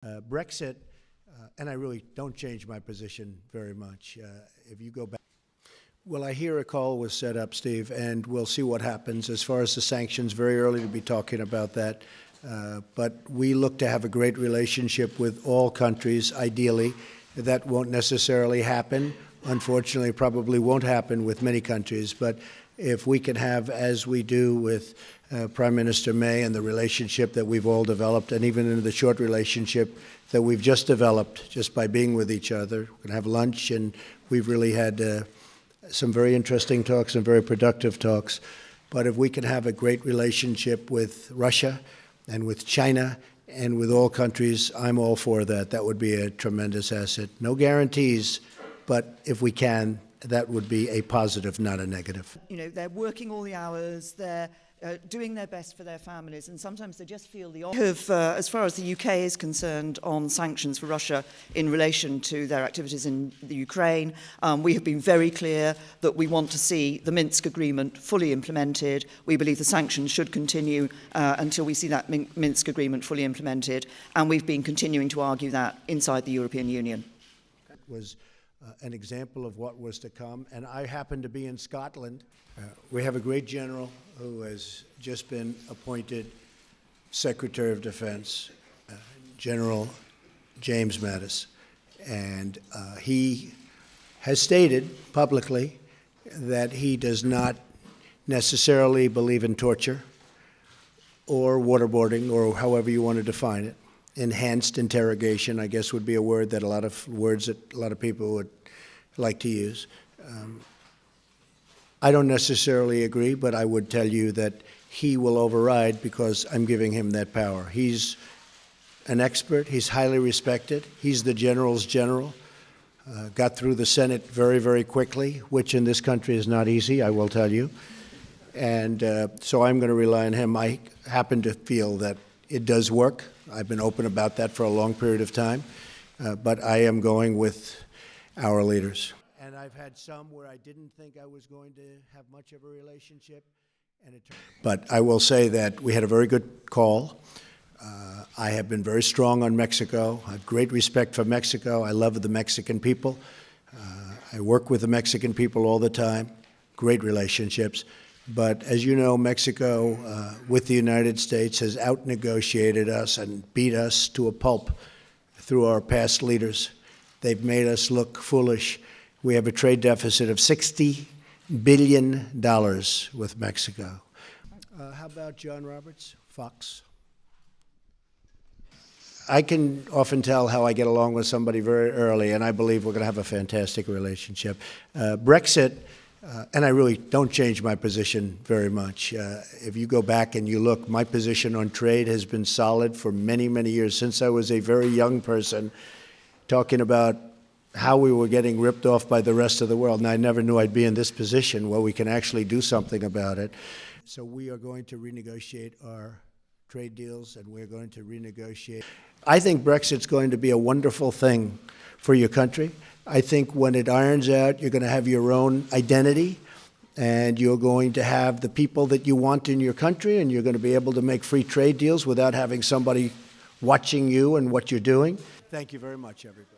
Brexit, and I really don't change my position very much. If you go back, well, I hear a call was set up, Steve, and we'll see what happens. As far as the sanctions, very early to be talking about that. But we look to have a great relationship with all countries, ideally. That won't necessarily happen. Unfortunately, probably won't happen with many countries. But if we can have, as we do with Prime Minister May and the relationship that we've all developed, and even in the short relationship that we've just developed just by being with each other, we're going to have lunch, and we've really had some very interesting talks and very productive talks. But if we can have a great relationship with Russia and with China and with all countries, I'm all for that. That would be a tremendous asset. No guarantees, but if we can, that would be a positive, not a negative. You know, they're working all the hours, they're doing their best for their families, and sometimes they just feel the as far as the UK is concerned, on sanctions for Russia in relation to their activities in the Ukraine. We have been very clear that we want to see the Minsk agreement fully implemented. We believe the sanctions should continue until we see that Minsk agreement fully implemented, and we've been continuing to argue that inside the European Union. Was an example of what was to come, and I happen to be in Scotland. We have a great general who has just been appointed Secretary of Defense, General James Mattis, and he has stated publicly that he does not necessarily believe in torture or waterboarding, or however you want to define it. Enhanced interrogation, I guess, would be a word that a lot of people would like to use. I don't necessarily agree, but I would tell you that he will override because I'm giving him that power. He's an expert. He's highly respected. He's the general's general. Got through the Senate very, very quickly, which in this country is not easy, I will tell you. And so I'm going to rely on him. I happen to feel that it does work. I've been open about that for a long period of time, but I am going with our leaders. And I've had some where I didn't think I was going to have much of a relationship. But I will say that we had a very good call. I have been very strong on Mexico. I have great respect for Mexico. I love the Mexican people. I work with the Mexican people all the time. Great relationships. But as you know, Mexico, with the United States, has out-negotiated us and beat us to a pulp through our past leaders. They've made us look foolish. We have a trade deficit of $60 billion with Mexico. How about John Roberts, Fox? I can often tell how I get along with somebody very early, and I believe we're going to have a fantastic relationship. Brexit, and I really don't change my position very much. If you go back and you look, my position on trade has been solid for many, many years, since I was a very young person, talking about how we were getting ripped off by the rest of the world. And I never knew I'd be in this position where we can actually do something about it. So we are going to renegotiate our trade deals, and we're going to renegotiate. I think Brexit's going to be a wonderful thing for your country. I think when it irons out, you're going to have your own identity, and you're going to have the people that you want in your country, and you're going to be able to make free trade deals without having somebody watching you and what you're doing. Thank you very much, everybody.